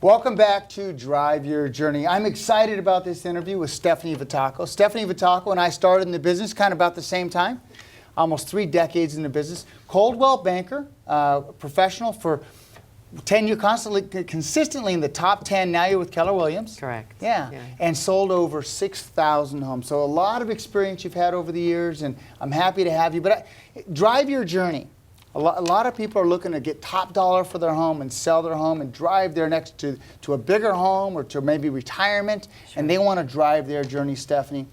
Welcome back to Drive Your Journey. I'm excited about this interview with Stephanie Vitacco. Stephanie Vitacco and I started in the business kind of about the same time, almost 3 decades in the business. Coldwell banker, professional for 10 years, consistently in the top 10. Now you're with Keller Williams. Correct. Yeah. And sold over 6,000 homes. So a lot of experience you've had over the years, and I'm happy to have you. But Drive Your Journey. A lot of people are looking to get top dollar for their home and sell their home and drive their next to a bigger home or to maybe retirement, and they want to drive their journey, Stephanie.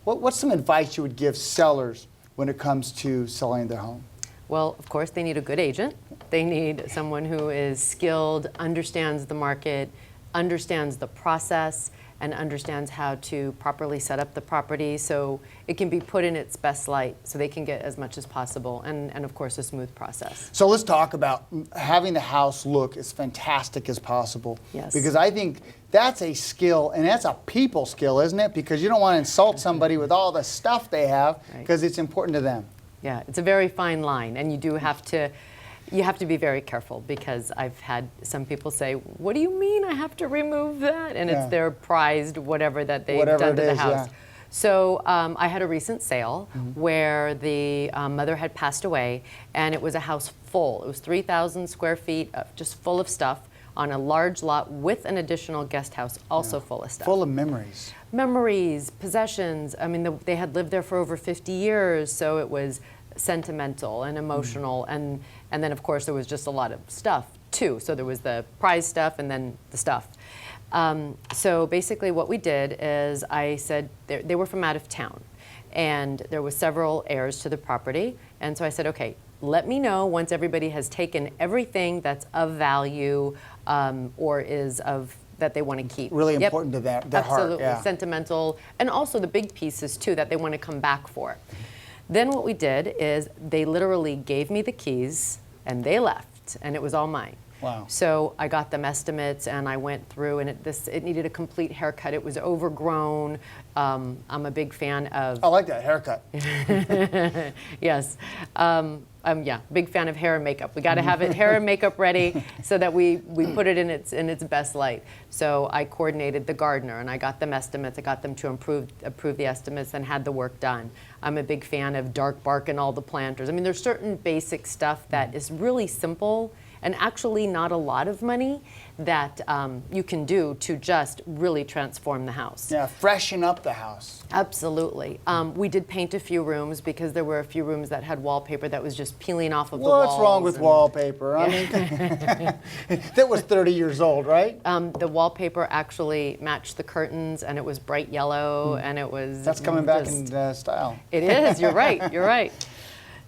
What's some advice you would give sellers when it comes to selling their home? Well, of course, they need a good agent. They need someone who is skilled, understands the market, understands the process, and understands how to properly set up the property so it can be put in its best light so they can get as much as possible, and of course a smooth process. So let's talk about having the house look as fantastic as possible. Yes. Because I think that's a skill, and that's a people skill, isn't it? Because you don't want to insult somebody with all the stuff they have, because it's important to them. Yeah, it's a very fine line, and you have to be very careful, because I've had some people say, "What do you mean I have to remove that?" And it's their prized whatever that they've done to the house. Yeah. So I had a recent sale where the mother had passed away, and it was a house full. It was 3,000 square feet, just full of stuff on a large lot with an additional guest house also full of stuff. Full of memories. Memories, possessions. I mean, they had lived there for over 50 years, so it was sentimental and emotional, and then of course there was just a lot of stuff too. So there was the prize stuff and then the stuff. So basically what we did is I said, they were from out of town, and there was several heirs to the property, and so I said, okay, let me know once everybody has taken everything that's of value or is of that they want to keep. Really important to their heart. Absolutely, sentimental, and also the big pieces too that they want to come back for. Then what we did is they literally gave me the keys and they left, and it was all mine. Wow. So I got them estimates, and I went through, and it needed a complete haircut. It was overgrown. I'm a big fan of... I like that haircut. Yes. Yeah, big fan of hair and makeup. We got to have it hair and makeup ready so that we put it in its best light. So I coordinated the gardener, and I got them estimates. I got them to approve the estimates and had the work done. I'm a big fan of dark bark and all the planters. I mean, there's certain basic stuff that is really simple and actually not a lot of money that you can do to just really transform the house. Yeah, freshen up the house. Absolutely. We did paint a few rooms because there were a few rooms that had wallpaper that was just peeling off of the walls. What's wrong with wallpaper? I mean, that was 30 years old, right? The wallpaper actually matched the curtains, and it was bright yellow, and it was... That's coming back in style. It is. You're right. You're right.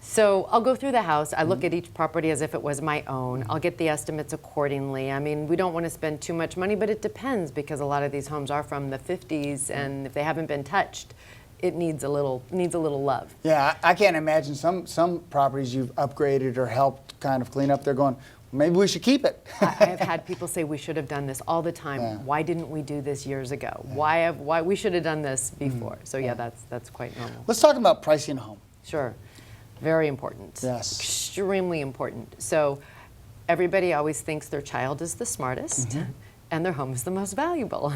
So I'll go through the house. I look at each property as if it was my own. I'll get the estimates accordingly. I mean, we don't want to spend too much money, but it depends, because a lot of these homes are from the 50s, and if they haven't been touched, it needs a little love. Yeah, I can't imagine some properties you've upgraded or helped kind of clean up. They're going, maybe we should keep it. I've had people say we should have done this all the time. Yeah. Why didn't we do this years ago? Yeah. Why we should have done this before? So yeah, that's quite normal. Let's talk about pricing a home. Sure. Very important. Yes. Extremely important. So everybody always thinks their child is the smartest and their home is the most valuable.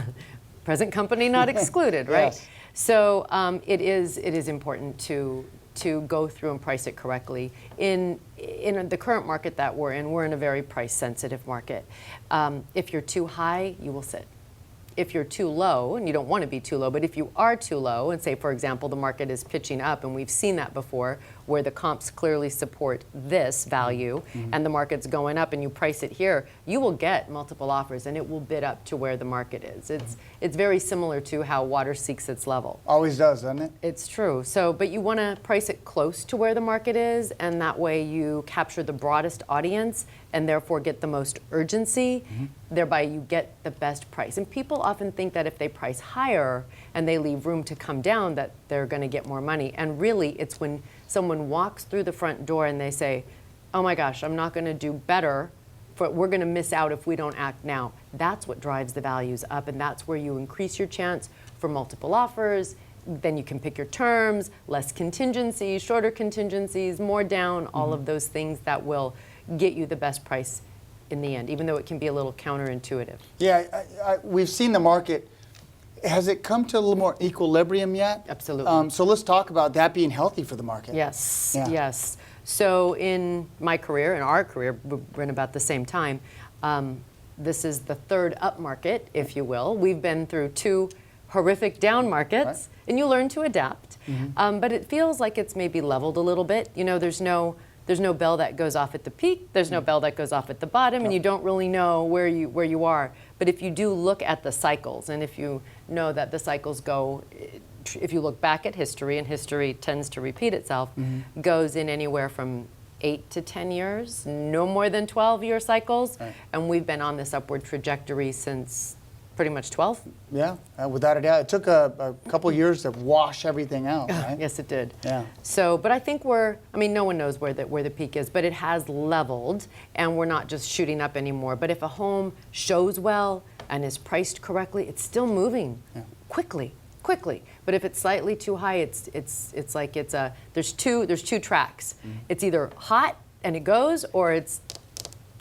Present company not excluded, right? Yes. So it is important to go through and price it correctly. In the current market that we're in a very price sensitive market. If you're too high, you will sit. If you're too low, and you don't want to be too low, but if you are too low, and say, for example, the market is pitching up, and we've seen that before, where the comps clearly support this value, and the market's going up, and you price it here, you will get multiple offers, and it will bid up to where the market is. It's very similar to how water seeks its level. Always does, doesn't it? It's true. So, but you want to price it close to where the market is, and that way you capture the broadest audience, and therefore get the most urgency, thereby you get the best price. And people often think that if they price higher and they leave room to come down, that they're going to get more money. And really, it's when someone walks through the front door and they say, oh my gosh, I'm not going to do better, we're going to miss out if we don't act now. That's what drives the values up, and that's where you increase your chance for multiple offers. Then you can pick your terms, less contingencies, shorter contingencies, more down, all of those things that will get you the best price in the end, even though it can be a little counterintuitive. Yeah, we've seen the market. Has it come to a little more equilibrium yet? Absolutely. So let's talk about that being healthy for the market. Yes, Yeah. yes. So in my career, in our career, we're in about the same time. This is the third up market, if you will. We've been through 2 horrific down markets, Right. and you learn to adapt. But it feels like it's maybe leveled a little bit. You know, there's no bell that goes off at the peak. There's no bell that goes off at the bottom, and you don't really know where you are. But if you do look at the cycles, and if you know that the cycles go, if you look back at history, and history tends to repeat itself, goes in anywhere from 8 to 10 years, no more than 12-year cycles, Right. and we've been on this upward trajectory since pretty much 12. Yeah, without a doubt. It took a couple years to wash everything out, right? Yes, it did. Yeah. So, but I think no one knows where the peak is, but it has leveled, and we're not just shooting up anymore. But if a home shows well and is priced correctly, it's still moving quickly. But if it's slightly too high, it's like there's two tracks. It's either hot and it goes, or it's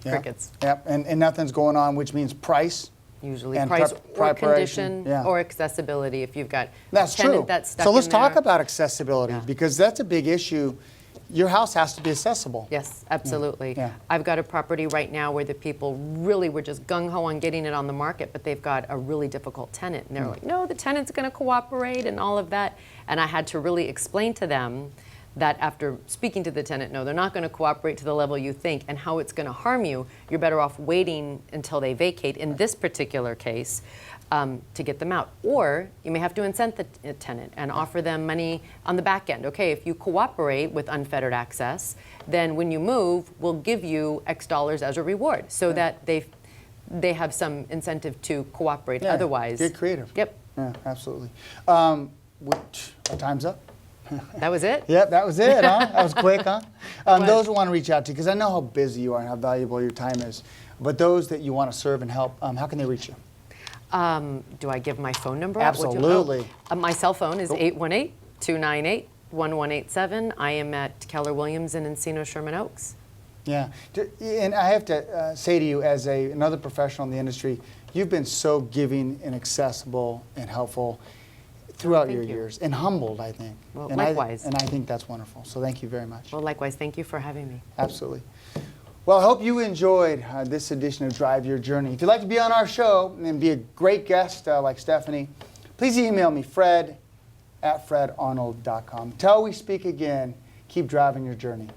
crickets. Yeah, and nothing's going on, which means price. Usually And price or preparation, condition yeah. or accessibility. If you've got That's a tenant true. that's stuck So let's in talk there. about accessibility, Yeah. because that's a big issue. Your house has to be accessible. Yes, absolutely. Yeah. I've got a property right now where the people really were just gung-ho on getting it on the market, but they've got a really difficult tenant. And they're like, no, the tenant's going to cooperate and all of that. And I had to really explain to them that after speaking to the tenant, no, they're not going to cooperate to the level you think, and how it's going to harm you. You're better off waiting until they vacate, in this particular case, to get them out. Or you may have to incent the tenant and offer them money on the back end. Okay, if you cooperate with unfettered access, then when you move, we'll give you X dollars as a reward, so that they have some incentive to cooperate. Yeah, Otherwise, get creative. Yep, Yeah, absolutely. Our time's up. that was it. Yep, that was it, huh? That was quick, huh? Those who want to reach out to you, because I know how busy you are and how valuable your time is, but those that you want to serve and help, how can they reach you? Do I give my phone number out? Absolutely. My cell phone is 818-298-1187. I am at Keller Williams in Encino Sherman Oaks. Yeah, and I have to say to you, as another professional in the industry, you've been so giving and accessible and helpful throughout your Thank you. years, and humbled, I think. Well, and likewise. I think that's wonderful. So thank you very much. Well, likewise, thank you for having me. Absolutely. Well, I hope you enjoyed this edition of Drive Your Journey. If you'd like to be on our show and be a great guest like Stephanie, please email me, fred@fredarnold.com. Till we speak again, keep driving your journey.